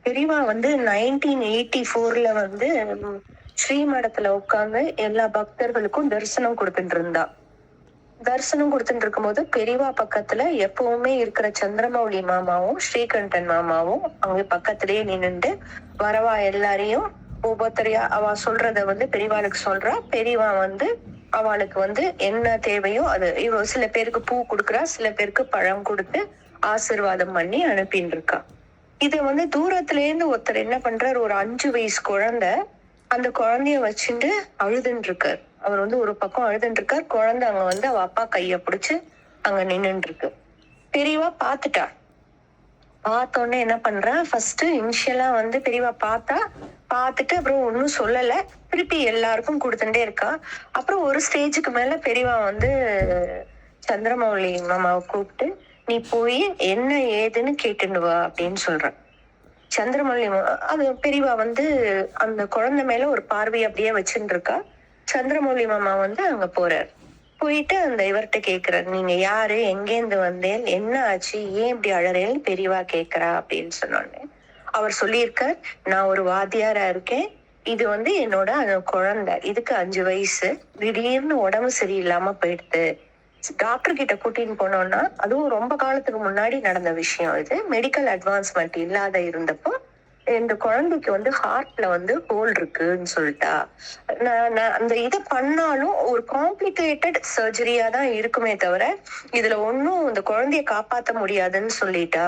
பெரியவா வந்து 1984 வந்து ஸ்ரீமடத்துல உட்கார்ந்து எல்லா பக்தர்களுக்கும் தரிசனம் கொடுத்துட்டு இருந்தா. தரிசனம் கொடுத்துட்டு இருக்கும்போது பெரியவா பக்கத்துல எப்பவுமே இருக்கிற சந்திரமௌலி மாமாவும் ஸ்ரீகண்டன் மாமாவும் அவங்க பக்கத்திலேயே நின்னுட்டு வரவா எல்லாரையும் ஒவ்வொருத்தரையா அவ சொல்றத வந்து பெரியவாளுக்கு சொல்றா. பெரியவா வந்து அவளுக்கு வந்து என்ன தேவையோ அது இவ சில பேருக்கு பூ கொடுக்குறா, சில பேருக்கு பழம் கொடுத்து ஆசீர்வாதம் பண்ணி அனுப்பின்னு இருக்கா. இது வந்து தூரத்துல இருந்து ஒருத்தர் என்ன பண்றாரு, ஒரு 5 வயசு குழந்தை அந்த குழந்தைய வச்சுட்டு அழுதுன்னு இருக்காரு. அவர் வந்து ஒரு பக்கம் அழுதுன்னு இருக்கார், குழந்தை அங்க வந்து அவ அப்பா கைய பிடிச்சு அங்க நின்னுட்டு இருக்கு. பெரியவா பாத்துட்டா. பார்த்தோன்னே என்ன பண்றா, ஃபர்ஸ்ட் இனிஷியலா வந்து பெரியவா பார்த்துட்டு அப்புறம் ஒன்னும் சொல்லல, திருப்பி எல்லாருக்கும் கொடுத்துட்டே இருக்கா. அப்புறம் ஒரு ஸ்டேஜுக்கு மேல பெரியவா வந்து சந்திரமௌலி மாமாவை கூப்பிட்டு, நீ போய் என்ன ஏதுன்னு கேட்டுன்னு வா அப்படின்னு சொல்ற. சந்திரமௌலி அது பெரியவா வந்து அந்த குழந்தை மேல ஒரு பார்வை அப்படியே வச்சுட்டு இருக்கா. சந்திரமௌலி மாமா வந்து அங்க போறாரு. போயிட்டு அந்த இவர்கிட்ட கேக்குறாரு, நீங்க யாரு, எங்கேருந்து வந்தேன், என்ன ஆச்சு, ஏன் இப்படி அழறேன்னு பெரியவா கேக்குறா அப்படின்னு சொன்னோடனே அவர் சொல்லியிருக்கார், நான் ஒரு வாத்தியாரா இருக்கேன். இது வந்து என்னோட குழந்தை, இதுக்கு 5 வயசு. திடீர்னு உடம்பு சரியில்லாம போயிடுது. டாக்டர் கிட்ட கூட்டின்னு போனோம்னா, அதுவும் ரொம்ப காலத்துக்கு முன்னாடி நடந்த விஷயம். இது மெடிக்கல் அட்வான்ஸ்மெண்ட் இல்லாத இருந்தப்போ இந்த குழந்தைக்கு வந்து ஹார்ட்ல வந்து ஹோல் இருக்குன்னு சொல்லிட்டா. நான் அந்த இதை பண்ணாலும் ஒரு காம்ப்ளிகேட்டட் சர்ஜரியா தான் இருக்குமே தவிர இதுல ஒன்னும் இந்த குழந்தைய காப்பாத்த முடியாதுன்னு சொல்லிட்டா.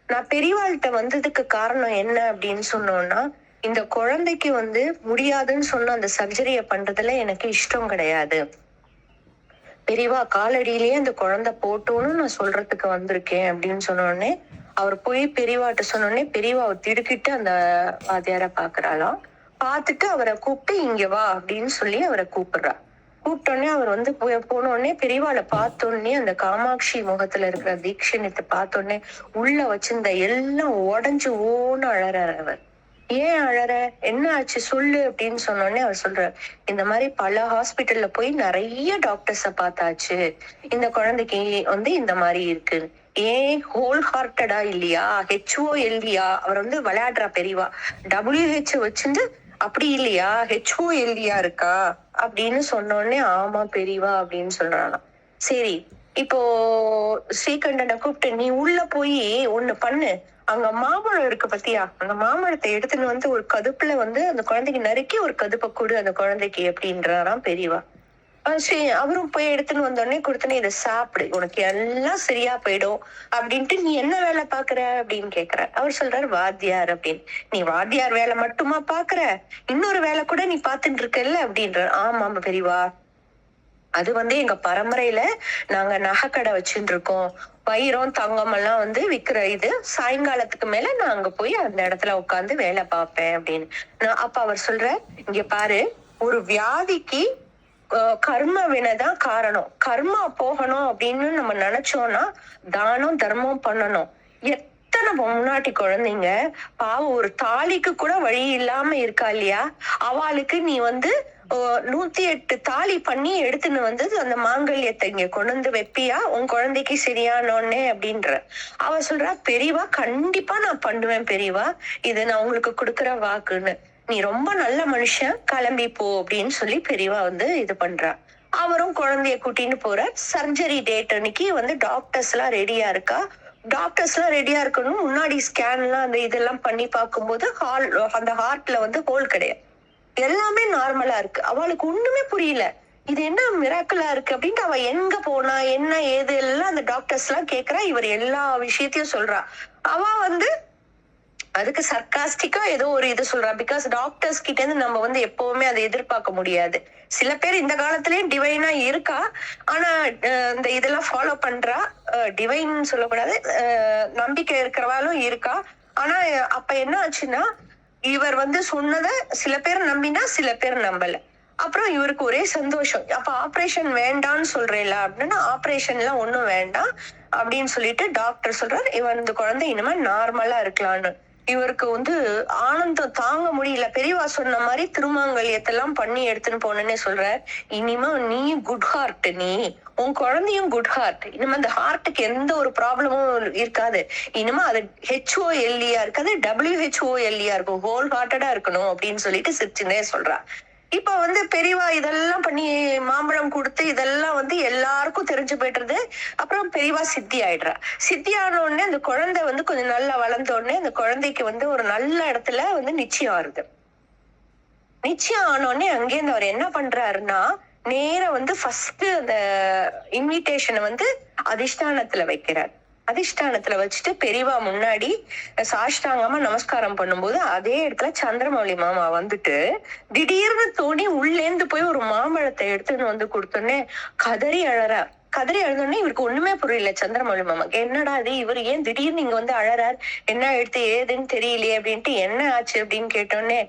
நான் பெரியவாள்கிட்ட வந்ததுக்கு காரணம் என்ன அப்படின்னு சொன்னோம்னா, இந்த குழந்தைக்கு வந்து முடியாதுன்னு சொன்ன அந்த சர்ஜரிய பண்றதுல எனக்கு இஷ்டம் கிடையாது. பெரியவா காலடியிலேயே அந்த குழந்தை போட்டோன்னு நான் சொல்றதுக்கு வந்திருக்கேன் அப்படின்னு சொன்ன உடனே அவர் போய் பெரியவாட்ட சொன்ன உடனே பெரியவா திடுக்கிட்டு அந்த வாத்தியார பாக்குறாளாம். பார்த்துட்டு அவரை கூப்பிட்டு இங்க வா அப்படின்னு சொல்லி அவரை கூப்பிடுறா. கூப்பிட்டோடனே அவர் வந்து போன உடனே பெரியவாளை பார்த்தோன்னே அந்த காமாட்சி முகத்துல இருக்கிற தீட்சணியத்தை பார்த்தோன்னே உள்ள வச்சிருந்த எல்லாம் உடஞ்சு ஓன்னு அழறாரு அவர். ஏன் அழற, என்ன ஆச்சு சொல்லு அப்படின்னு சொன்னோடனே அவர் சொல்றாரு, இந்த மாதிரி பல ஹாஸ்பிட்டல்ல போய் நிறைய டாக்டர்ஸ பார்த்தாச்சு, இந்த குழந்தைக்கு வந்து இந்த மாதிரி இருக்கு. ஏன் ஹோல் ஹார்ட்டடா இல்லையா, ஹெச்ஓ இல்லையா, அவர் வந்து விளையாடுறா பெரியவா, WHO வச்சுட்டு அப்படி இல்லையா, ஹெச்ஓ இல்லையா இருக்கா அப்படின்னு சொன்னோடனே ஆமா பெரியவா அப்படின்னு சொல்றாங்க. சரி, இப்போ ஸ்ரீகண்டனை கூப்பிட்டு நீ உள்ள போய் ஒண்ணு பண்ணு, அங்க மாம்பழம் இருக்கு பத்தியா, அந்த மாம்பழத்தை எடுத்துன்னு வந்து ஒரு கதுப்புல வந்து அந்த குழந்தைக்கு நறுக்கி ஒரு கதுப்பை கொடு அந்த குழந்தைக்கு அப்படின்றாராம் பெரியவா. சரி, அவரும் போய் எடுத்துன்னு வந்தோடனே கொடுத்தனே இதை சாப்பிடு, உனக்கு எல்லாம் சரியா போயிடும் அப்படின்ட்டு நீ என்ன வேலை பாக்குற அப்படின்னு கேக்குற. அவர் சொல்றாரு வாத்தியார் அப்படின்னு. நீ வாத்தியார் வேலை மட்டுமா பாக்குற, இன்னொரு வேலை கூட நீ பாத்துட்டு இருக்கல்ல அப்படின்ற. ஆமா பெரியவா, அது வந்து எங்க பரம்பரையில நாங்க நகைக்கடை வச்சுட்டு இருக்கோம், வைரம் தங்கம் எல்லாம் வந்து விக்கிற இது. சாயங்காலத்துக்கு மேல நான் அங்க போய் அந்த இடத்துல உட்காந்து வேலை பார்ப்பேன் அப்படின்னு. அப்ப அவர் சொல்ற, இங்க பாரு, ஒரு வியாதிக்கு கர்ம வினைதான் காரணம். கர்மா போகணும் அப்படின்னு நம்ம நினைச்சோம்னா தானம் தர்மம் பண்ணணும். எத்தனை முன்னாடி குழந்தைங்க பாவம் ஒரு தாலிக்கு கூட வழி இல்லாம இருக்கா இல்லையா, அவளுக்கு நீ வந்து 108 தாலி பண்ணி எடுத்துன்னு வந்து அந்த மாங்கல்யத்தை இங்க கொண்டு வந்து வைப்பியா உன் குழந்தைக்கு சரியானோன்னே அப்படின்ற. அவ சொல்றா, பெரியவா கண்டிப்பா நான் பண்ணுவேன் பெரியவா, இது நான் உங்களுக்கு கொடுக்குற வாக்குன்னு. நீ ரொம்ப நல்ல மனுஷன், கிளம்பி போ அப்படின்னு சொல்லி பெரியவா வந்து இது பண்றா. அவரும் குழந்தைய கூட்டின்னு போற. சர்ஜரி டேட் அன்னைக்கு வந்து டாக்டர்ஸ் எல்லாம் ரெடியா இருக்கா. டாக்டர்ஸ் எல்லாம் ரெடியா இருக்கணும். முன்னாடி ஸ்கேன் எல்லாம் அந்த இதெல்லாம் பண்ணி பார்க்கும்போது அந்த ஹார்ட்ல வந்து ஹோல் கிடையாது, எல்லாமே நார்மலா இருக்கு. அவளுக்கு ஒண்ணுமே புரியல, இது என்ன மிராக்கிளா இருக்கு அப்படின்ட்டு. அவ எங்க போனா என்ன ஏது எல்லாம் அந்த டாக்டர்ஸ் எல்லாம் கேக்குறா. இவர் எல்லா விஷயத்தையும் சொல்றா. அவ வந்து அதுக்கு சர்காஸ்டிக்கா ஏதோ ஒரு இது சொல்றா. பிகாஸ் டாக்டர்ஸ் கிட்ட இருந்து நம்ம வந்து எப்பவுமே அதை எதிர்பார்க்க முடியாது. சில பேர் இந்த காலத்திலயும் டிவைனா இருக்கா, ஆனா இந்த இதெல்லாம் ஃபாலோ பண்றா. டிவைன் சொல்லக்கூடாது, நம்பிக்கை இருக்கிறவாலும் இருக்கா. ஆனா அப்ப என்ன ஆச்சுன்னா, இவர் வந்து சொன்னத சில பேர் நம்பினா சில பேர் நம்பல. அப்புறம் இவருக்கு ஒரே சந்தோஷம், அப்ப ஆபரேஷன் வேண்டான்னு சொல்றேல அப்படின்னா, ஆபரேஷன் எல்லாம் ஒண்ணும் வேண்டாம் அப்படின்னு சொல்லிட்டு டாக்டர் சொல்றாரு, இவன் இந்த குழந்தை இனிமே நார்மலா இருக்கலாம்னு. இவருக்கு வந்து ஆனந்தம் தாங்க முடியல. பெரியவா சொன்ன மாதிரி திருமாங்கல்யத்தெல்லாம் பண்ணி எடுத்துன்னு போனேன்னே சொல்ற. இனிமே நீ குட் ஹார்ட், நீ உன் குழந்தையும் குட் ஹார்ட். இனிமே அந்த ஹார்ட்டுக்கு எந்த ஒரு ப்ராப்ளமும் இருக்காது. இனிமே அது HOLEயா இருக்காது, WHOLEயா இருக்கும். ஹோல் ஹார்ட்டடா இருக்கணும் அப்படின்னு சொல்லிட்டு சிரிச்சுன்னே சொல்றா. இப்ப வந்து பெரியவா இதெல்லாம் பண்ணி மாம்பழம் கொடுத்து இதெல்லாம் வந்து எல்லாருக்கும் தெரிஞ்சு போயிடுறது. அப்புறம் பெரியவா சித்தி ஆயிடுறா. சித்தி ஆன உடனே அந்த குழந்தை வந்து கொஞ்சம் நல்லா வளர்ந்த உடனே அந்த குழந்தைக்கு வந்து ஒரு நல்ல இடத்துல வந்து நிச்சயம் ஆறுது. நிச்சயம் ஆன உடனே அங்கேருந்து அவர் என்ன பண்றாருன்னா, நேரா வந்து ஃபர்ஸ்ட் அந்த இன்விடேஷனை வந்து அதிஷ்டானத்துல வைக்கிறார். அதிஷ்டானத்துல வச்சுட்டு பெரியவா முன்னாடி சாஷ்டாங்கமா நமஸ்காரம் பண்ணும்போது அதே இடத்துல சந்திரமௌலி மாமா வந்துட்டு திடீர்னு தோணி உள்ளேந்து போய் ஒரு மாம்பழத்தை எடுத்துன்னு வந்து கொடுத்தோன்னே கதறி அழறா. கதறி அழுதோடனே இவருக்கு ஒண்ணுமே புரியல சந்திரமௌலி மாமாக்கு. என்னடா இது, இவர் ஏன் திடீர்னு இங்க வந்து அழறார், என்ன எடுத்து ஏதுன்னு தெரியலையே அப்படின்ட்டு என்ன ஆச்சு அப்படின்னு கேட்டோடனே,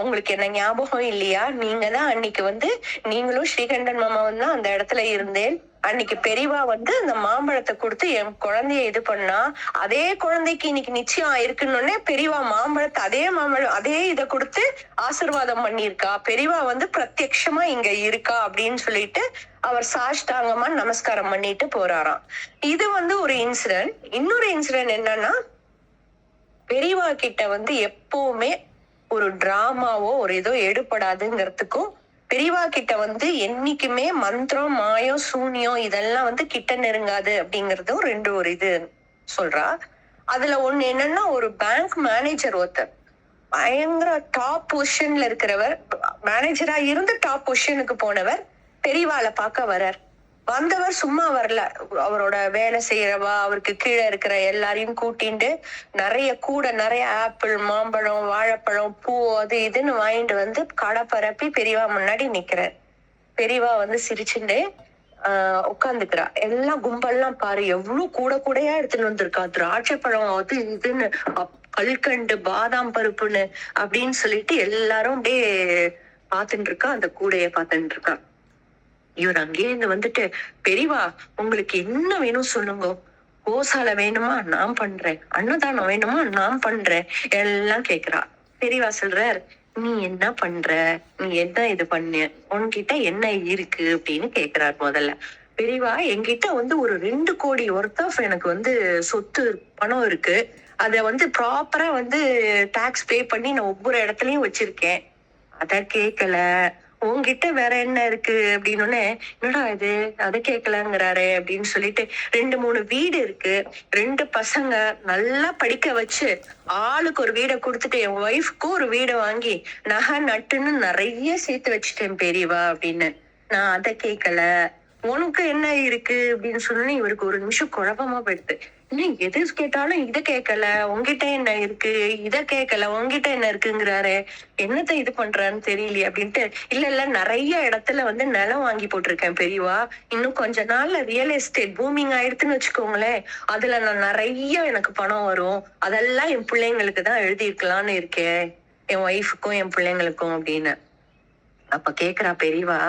உங்களுக்கு என்ன ஞாபகம் இல்லையா, நீங்க தான் அன்னைக்கு வந்து நீங்களும் ஸ்ரீகண்டன் மாமாவும் தான் அந்த இடத்துல இருந்தேன். அன்னைக்கு பெரியவா வந்து அந்த மாம்பழத்தை கொடுத்து என் குழந்தைய இது பண்ணா, அதே குழந்தைக்கு இன்னைக்கு நிச்சயம் ஆயிருக்குன்னு பெரியவா மாம்பழத்தை அதே மாம்பழம் அதே இதை கொடுத்து ஆசீர்வாதம் பண்ணியிருக்கா. பெரியவா வந்து பிரத்யக்ஷமா இங்க இருக்கா அப்படின்னு சொல்லிட்டு அவர் சாஷ்டாங்கமா நமஸ்காரம் பண்ணிட்டு போறாராம். இது வந்து ஒரு இன்சிடென்ட். இன்னொரு இன்சிடென்ட் என்னன்னா, பெரியவா கிட்ட வந்து எப்பவுமே ஒரு டிராமாவோ ஒரு ஏதோ எடுபடாதுங்கிறதுக்கும், பெரியவா கிட்ட வந்து என்னைக்குமே மந்திரம் மாயம் சூனியம் இதெல்லாம் வந்து கிட்ட நெருங்காது அப்படிங்கறதும் ஒரு இது சொல்றா. அதுல ஒண்ணு என்னன்னா, ஒரு பேங்க் மேனேஜர் ஒருத்தர் பயங்கர டாப் பொசிஷன்ல இருக்கிறவர், மேனேஜரா இருந்து டாப் பொசிஷனுக்கு போனவர் பெரியவாளை பார்க்க வர்றார். வந்தவர் சும்மா வரல, அவரோட வேலை செய்யறவா அவருக்கு கீழே இருக்கிற எல்லாரையும் கூட்டிண்டு நிறைய ஆப்பிள் மாம்பழம் வாழைப்பழம் பூ அது இதுன்னு வாங்கிட்டு வந்து கடை பரப்பி பெரியவா முன்னாடி நிக்கிறார். பெரியவா வந்து சிரிச்சுட்டு உட்காந்துக்கிறா. எல்லாம் கும்பல்லாம் பாரு எவ்வளவு கூடையா எடுத்துன்னு வந்திருக்கா, திராட்சை பழம் அது இதுன்னு கல்கண்டு பாதாம் பருப்புன்னு அப்படின்னு சொல்லிட்டு எல்லாரும் அப்படியே பாத்துட்டு இருக்கா. அந்த கூடைய பாத்துட்டு இருக்கா. இவர் அங்கேயிருந்து வந்துட்டு, பெரியவா உங்களுக்கு என்ன வேணும் சொல்லுங்க, கோசாலை வேணுமா நான் பண்றேன், அன்னதானம் வேணுமா நான் பண்றேன், எல்லாம் கேக்குறா. பெரியவா சொல்றார், நீ என்ன பண்ற, நீ என்ன இது பண்ணு, உன்கிட்ட என்ன இருக்கு அப்படின்னு கேக்குறாரு. முதல்ல பெரியவா, என்கிட்ட வந்து ஒரு 2 கோடி ஒர்த் ஆஃப் எனக்கு வந்து சொத்து பணம் இருக்கு, அத வந்து ப்ராப்பரா வந்து டாக்ஸ் பே பண்ணி நான் ஒவ்வொரு இடத்துலயும் வச்சிருக்கேன். அத கேட்கல, உன்கிட்ட வேற என்ன இருக்கு அப்படின்னு. என்னடா இது அதை கேட்கலங்கிறாரு அப்படின்னு சொல்லிட்டு, 2-3 வீடு இருக்கு, 2 பசங்க நல்லா படிக்க வச்சு ஆளுக்கு ஒரு வீடை கொடுத்துட்டு என் ஒய்ஃப்க்கும் ஒரு வீடை வாங்கி நகை நட்டுன்னு நிறைய சேர்த்து வச்சுட்டேன் பெரியவா அப்படின்னு. நான் அதை கேட்கல, உனக்கு என்ன இருக்கு அப்படின்னு சொன்னோன்னே இவருக்கு ஒரு நிமிஷம் குழப்பமா போயிடுது. இன்னும் எது கேட்டாலும் இதை கேட்கல, உங்ககிட்ட என்ன இருக்கு, இத கேட்கல, உங்ககிட்ட என்ன இருக்குங்கிறாரு, என்னத்த இது பண்றான்னு தெரியலையே அப்படின்ட்டு. இல்ல நிறைய இடத்துல வந்து நிலம் வாங்கி போட்டிருக்கேன் பெரியவா, இன்னும் கொஞ்ச நாள்ல ரியல் எஸ்டேட் பூமிங் ஆயிடுத்துன்னு வச்சுக்கோங்களேன், அதுல நான் நிறைய எனக்கு பணம் வரும், அதெல்லாம் என் பிள்ளைங்களுக்கு தான் எழுதியிருக்கலாம்னு இருக்கேன், என் ஒய்ஃபுக்கும் என் பிள்ளைங்களுக்கும் அப்படின்னு. அப்ப கேக்குறா பெரியவா,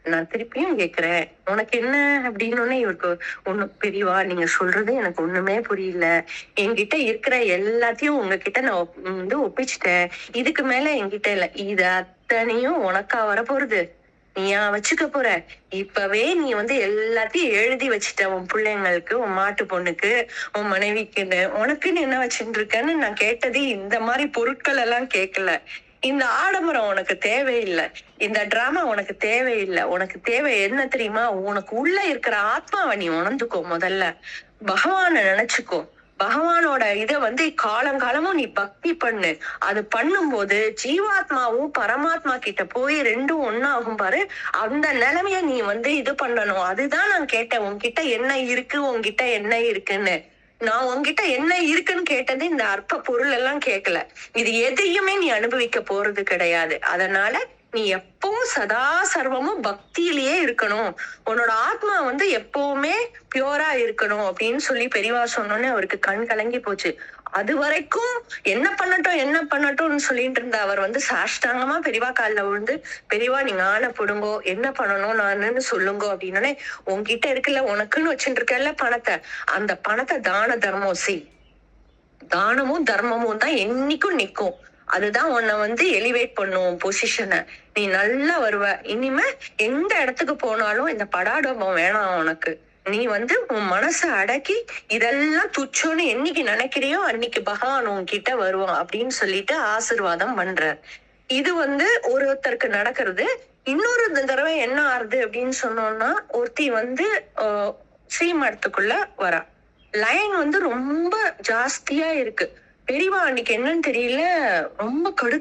நான் திருப்பியும் கேக்குறேன், உனக்கு என்ன அப்படின்னு. இவருக்கு ஒண்ணும், பெரியவா நீங்க சொல்றது எனக்கு ஒண்ணுமே புரியல, என்கிட்ட இருக்கிற எல்லாத்தையும் உங்ககிட்ட நான் வந்து ஒப்பிச்சுட்டேன், இதுக்கு மேல என்கிட்ட இல்ல, இது அத்தனையும் உனக்கா வரப்போறது, நீயா வச்சுக்க போற, இப்பவே நீ வந்து எல்லாத்தையும் எழுதி வச்சுட்ட, உன் பிள்ளைங்களுக்கு, உன் மாட்டு பொண்ணுக்கு, உன் மனைவிக்குன்னு, உனக்குன்னு என்ன வச்சுட்டு இருக்கேன்னு நான் கேட்டது இந்த மாதிரி பொருட்கள் எல்லாம் கேட்கல. இந்த ஆடம்பரம் உனக்கு தேவையில்லை, இந்த டிராமா உனக்கு தேவையில்லை, உனக்கு தேவை என்ன தெரியுமா, உனக்கு உள்ள இருக்கிற ஆத்மாவை நீ உணர்ந்துக்கோ, முதல்ல பகவானை நினைச்சுக்கோ, பகவானோட இத வந்து காலங்காலமும் நீ பக்தி பண்ணு, அது பண்ணும்போது ஜீவாத்மாவும் பரமாத்மா கிட்ட போய் 2ம் ஒன்னாகும் பாரு, அந்த நிலைமைய நீ வந்து இது பண்ணணும். அதுதான் நான் கேட்டேன், உன்கிட்ட என்ன இருக்கு, உன்கிட்ட என்ன இருக்குன்னு. நான் உன்கிட்ட என்ன இருக்குன்னு கேட்டது இந்த அற்ப பொருள் எல்லாம் கேட்கல, இது எதையுமே நீ அனுபவிக்க போறது கிடையாது. அதனால நீ எப்பவும் சதா சர்வமும் பக்தியிலேயே இருக்கணும், உன்னோட ஆத்மா வந்து எப்பவுமே பியூரா இருக்கணும் அப்படின்னு சொல்லி பெரியவா சொன்னோன்னே அவருக்கு கண் கலங்கி போச்சு. அது வரைக்கும் என்ன பண்ணட்டும்னு சொல்லிட்டு இருந்த அவர் வந்து சாஷ்டாங்கமா பெரியவா கால்ல விழுந்து, பெரியவா நீங்க ஆணை போடுங்கோ, என்ன பண்ணணும் நானுன்னு சொல்லுங்க அப்படின்னே. உன்கிட்ட இருக்குல்ல, உனக்குன்னு வச்சுட்டு இருக்கல பணத்தை, அந்த பணத்தை தான தர்மம் செய், தானமும் தர்மமும் தான் என்னைக்கும் நிக்கும். அதுதான் உன்னை வந்து எலிவேட் பண்ணும் பொசிஷனை. நீ நல்லா வருவ. இனிமே எந்த இடத்துக்கு போனாலும் இந்த படாடோபம் வேணாம் உனக்கு. நீ வந்து உன் மனசை அடக்கி இதெல்லாம் துச்சோன்னு என்னைக்கு நினைக்கிறியோ அன்னைக்கு பகவான் உன்கிட்ட வருவான் அப்படின்னு சொல்லிட்டு ஆசீர்வாதம் பண்றார். இது வந்து ஒருத்தருக்கு நடக்கிறது. இன்னொரு தடவை என்ன ஆறுது அப்படின்னு சொன்னோம்னா, ஒருத்தி வந்து ஸ்ரீமடத்துக்குள்ள வரா. லைன் வந்து ரொம்ப ஜாஸ்தியா இருக்கு. பெரியவா அன்னைக்கு என்னன்னு தெரியல, ரொம்ப கடு.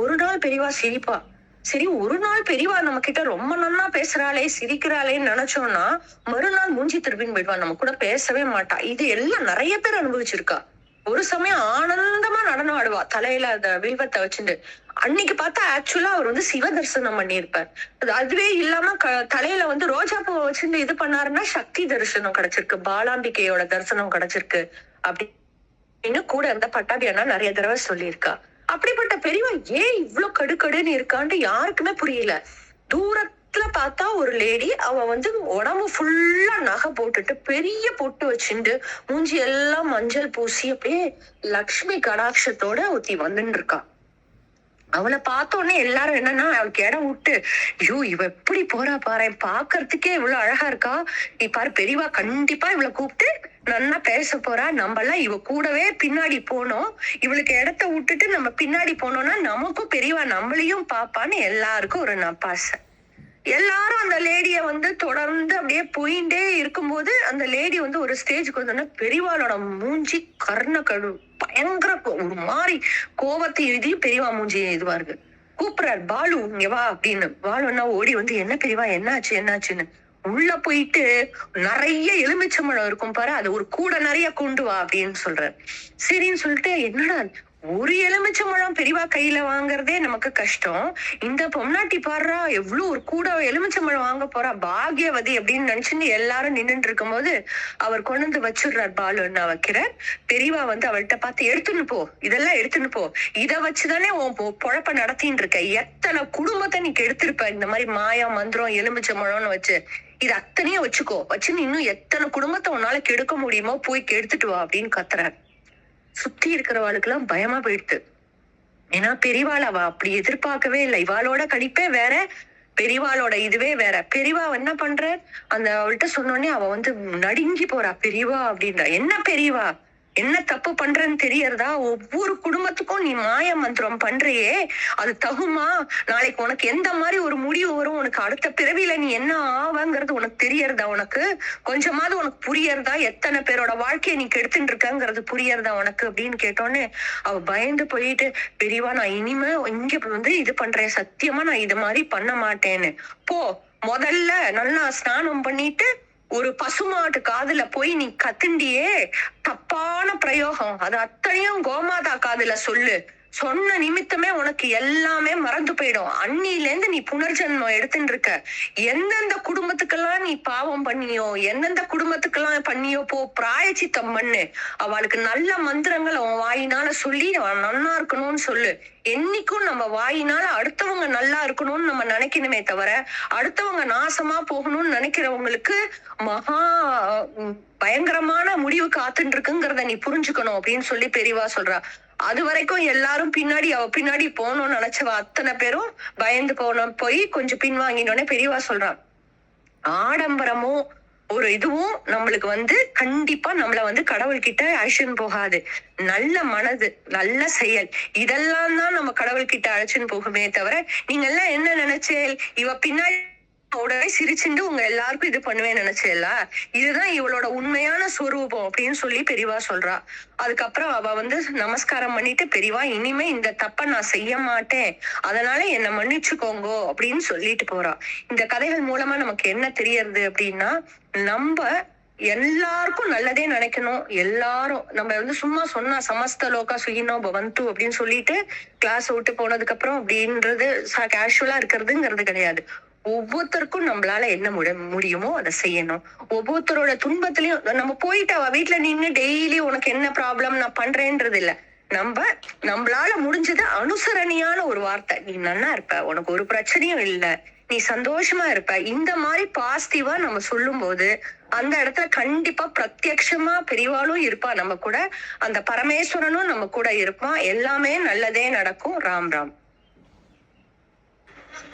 ஒரு நாள் பெரியவா சிரிப்பா. சரி, ஒரு நாள் பெரியவா நம்ம கிட்ட ரொம்ப நன்னா பேசுறாளே, சிரிக்கிறாளேன்னு நினைச்சோம்னா மறுநாள் மூஞ்சி திருப்பின்னு போயிடுவா, நம்ம கூட பேசவே மாட்டா. இது எல்லாம் நிறைய பேர் அனுபவிச்சிருக்கா. ஒரு சமயம் ஆனந்தமா நடனம் ஆடுவா, தலையில அந்த வில்வத்தை வச்சுட்டு. அன்னைக்கு பார்த்தா ஆக்சுவலா அவர் வந்து சிவ தரிசனம் பண்ணியிருப்பார். அதுவே இல்லாம தலையில வந்து ரோஜா பூவை வச்சுட்டு இது பண்ணாருன்னா சக்தி தரிசனம் கிடைச்சிருக்கு, பாலாம்பிகையோட தரிசனம் கிடைச்சிருக்கு அப்படின்னு கூட அந்த பட்டாபியானா நிறைய தடவை சொல்லியிருக்கா. அப்படிப்பட்ட பெரியவா ஏன் இவ்வளவு கடுக்கடுன்னு இருக்கான்ட்டு யாருக்குமே புரியல. தூரத்துல பார்த்தா ஒரு லேடி, அவ வந்து உடம்பு ஃபுல்லா நகை போட்டுட்டு பெரிய பொட்டு வச்சுட்டு மூஞ்சி எல்லாம் மஞ்சள் பூசி அப்படியே லக்ஷ்மி கடாட்சத்தோட ஒருத்தி வந்துட்டு இருக்கா. அவளை பார்த்த உடனே எல்லாரும் என்னன்னா அவளுக்கு இடம் விட்டு, ஐயோ இவ எப்படி போறா பாரு, பாக்குறதுக்கே இவ்வளவு அழகா இருக்கா, நீ பாரு பெரியவா கண்டிப்பா இவளை கூப்பிட்டு நல்லா பேச போறா, நம்ம எல்லாம் இவ கூடவே பின்னாடி போனோம், இவளுக்கு இடத்த விட்டுட்டு நம்ம பின்னாடி போனோம்னா நமக்கும் பெரியவா நம்மளையும் பாப்பான்னு எல்லாருக்கும் ஒரு நப்பாசை. எல்லாரும் அந்த லேடிய வந்து தொடர்ந்து அப்படியே போயிட்டே இருக்கும்போது அந்த லேடி வந்து ஒரு ஸ்டேஜுக்கு வந்தோன்னா பெரியவாளோட மூஞ்சி கரு பயங்கர ஒரு மாதிரி கோவத்தை எழுதியும் பெரியவா மூஞ்சி இதுவா இருக்கு. கூப்பிடுறாரு, பாலு இங்க வா அப்படின்னு. பாலுன்னா ஓடி வந்து, என்ன பெரியவா என்னாச்சுன்னு உள்ள போயிட்டு நிறைய எலுமிச்சம்பழம் இருக்கும் பாரு, அது ஒரு கூட நிறைய கொண்டு வா அப்படின்னு சொல்றாரு. சரின்னு சொல்லிட்டு, என்னடா ஒரு எலுமிச்சம்பழம் பெரியவா கையில வாங்குறதே நமக்கு கஷ்டம், இந்த பொம்னாட்டி பாடுறா எவ்வளவு ஒரு கூட எலுமிச்சம்பழம் வாங்க போறா, பாகியவதி அப்படின்னு நினைச்சுன்னு எல்லாரும் நின்னுட்டு இருக்கும் போது அவர் கொண்டு வந்து வச்சிடுறார். பாலுன்னா வைக்கிறார். பெரியவா வந்து அவள்கிட்ட பார்த்து, எடுத்துன்னு போ, இதெல்லாம் எடுத்துன்னு போ, இதை வச்சுதானே உன் பொழப்ப நடத்தின்னு இருக்க, எத்தனை குடும்பத்தை நீ கெடுத்திருப்ப இந்த மாதிரி மாயா மந்திரம் எலுமிச்சம்பழம்னு வச்சு, இது அத்தனையும் வச்சுக்கோ, வச்சுன்னு இன்னும் எத்தனை குடும்பத்தை உன்னால கெடுக்க முடியுமோ போய் கெடுத்துட்டு வா அப்படின்னு கத்துறாரு. சுத்தி இருக்கிறவாளுக்கு எல்லாம் பயமா போயிடுது. ஏன்னா பெரியவாள் அவ அப்படி எதிர்பார்க்கவே இல்லை. இவாளோட கணிப்பே வேற, பெரியவாளோட இதுவே வேற. பெரியவா என்ன பண்ற, அந்த அவள்கிட்ட சொன்னோடனே அவ வந்து நடுங்கி போறா. பெரியவா அப்படின்றா. என்ன பெரியவா, என்ன தப்பு பண்றன்னு தெரியறதா, ஒவ்வொரு குடும்பத்துக்கும் நீ மாய மந்திரம் பண்றியே, அது தகுமா, நாளைக்கு உனக்கு எந்த மாதிரி ஒரு முடிவு வரும், உனக்கு அடுத்த பிறவியில நீ என்ன ஆவாங்கிறது உனக்கு தெரியறதா, உனக்கு கொஞ்சமாவது உனக்கு புரியறதா, எத்தனை பேரோட வாழ்க்கையை நீ கெடுத்துட்டு இருக்கங்கிறது புரியறதா உனக்கு அப்படின்னு கேட்டோன்னே அவ பயந்து போயிட்டு, பெரியவா நான் இனிமே இங்க வந்து இது பண்றேன், சத்தியமா நான் இது மாதிரி பண்ண மாட்டேன்னு. போ, முதல்ல நல்லா ஸ்நானம் பண்ணிட்டு ஒரு பசுமாட்டு காதுல போய் நீ கத்துண்டியே, தப்பான பிரயோகம், அது அத்தனையும் கோமாதா காதுல சொல்லு, சொன்ன நிமித்தமே உனக்கு எல்லாமே மறந்து போயிடும். அன்னில இருந்து நீ புனர்ஜன்மம் எடுத்துட்டு இருக்க. எந்தெந்த குடும்பத்துக்கெல்லாம் நீ பாவம் பண்ணியோ, எந்தெந்த குடும்பத்துக்கெல்லாம் பண்ணியோ போ பிராயச்சித்தம் பண்ணு. அவளுக்கு நல்ல மந்திரங்கள் அவன் வாயினால சொல்லி அவன் நல்லா இருக்கணும்னு சொல்லு. என்னைக்கும் நம்ம வாயினால அடுத்தவங்க நல்லா இருக்கணும்னு நம்ம நினைக்கணுமே தவிர அடுத்தவங்க நாசமா போகணும்னு நினைக்கிறவங்களுக்கு மகா பயங்கரமான முடிவு காத்துட்டு இருக்குங்கிறத நீ புரிஞ்சுக்கணும் அப்படின்னு சொல்லி பெரியவா சொல்றா. அது வரைக்கும் எல்லாரும் பின்னாடி அவ பின்னாடி போகணும்னு நினைச்சவ அத்தனை பேரும் பயந்து போய் கொஞ்சம் பின்வாங்கினோடனே பெரியவா சொல்றான், ஆடம்பரமும் ஒரு இதுவும் நம்மளுக்கு வந்து கண்டிப்பா நம்மள வந்து கடவுள்கிட்ட அழைச்சுன்னு போகாது. நல்ல மனது, நல்ல செயல், இதெல்லாம் தான் நம்ம கடவுள்கிட்ட அழைச்சுன்னு போகுமே தவிர நீங்க எல்லாம் என்ன நினைச்சேல், இவ பின்னாடி உடனே சிரிச்சுட்டு உங்க எல்லாருக்கும் இது பண்ணுவேன்னு நினைச்சேல்ல, இதுதான் இவளோட உண்மையான சொரூபம் அப்படின்னு சொல்லி பெரியவா சொல்றா. அதுக்கப்புறம் அவ வந்து நமஸ்காரம் பண்ணிட்டு, பெரியவா இனிமே இந்த தப்ப நான் செய்ய மாட்டேன், அதனால என்ன மன்னிச்சுக்கோங்கோ அப்படின்னு சொல்லிட்டு போறா. இந்த கதைகள் மூலமா நமக்கு என்ன தெரியறது அப்படின்னா, நம்ம எல்லாருக்கும் நல்லதே நினைக்கணும். எல்லாரும் நம்ம வந்து சும்மா சொன்னா சமஸ்த லோகா சுகினோ பவந்து அப்படின்னு சொல்லிட்டு கிளாஸ் விட்டு போனதுக்கு அப்புறம் அப்படின்றது கேஷுவலா இருக்கிறதுங்கிறது கிடையாது. ஒவ்வொருத்தருக்கும் நம்மளால என்ன முடியுமோ அதை செய்யணும். ஒவ்வொருத்தரோட துன்பத்திலயும் நம்ம போயிட்டு அவ வீட்டுல நின்னு டெய்லி உனக்கு என்ன ப்ராப்ளம் நான் பண்றேன்றது இல்ல, நம்மளால முடிஞ்சது அனுசரணியான ஒரு வார்த்தை, நீ நல்லா இருப்ப, உனக்கு ஒரு பிரச்சனையும் இல்ல, நீ சந்தோஷமா இருப்ப. இந்த மாதிரி பாசிட்டிவா நம்ம சொல்லும் போது அந்த இடத்துல கண்டிப்பா பிரத்யக்ஷமா பெரியவாளும் இருப்பா நம்ம கூட, அந்த பரமேஸ்வரனும் நம்ம கூட இருப்பான். எல்லாமே நல்லதே நடக்கும். ராம் ராம்.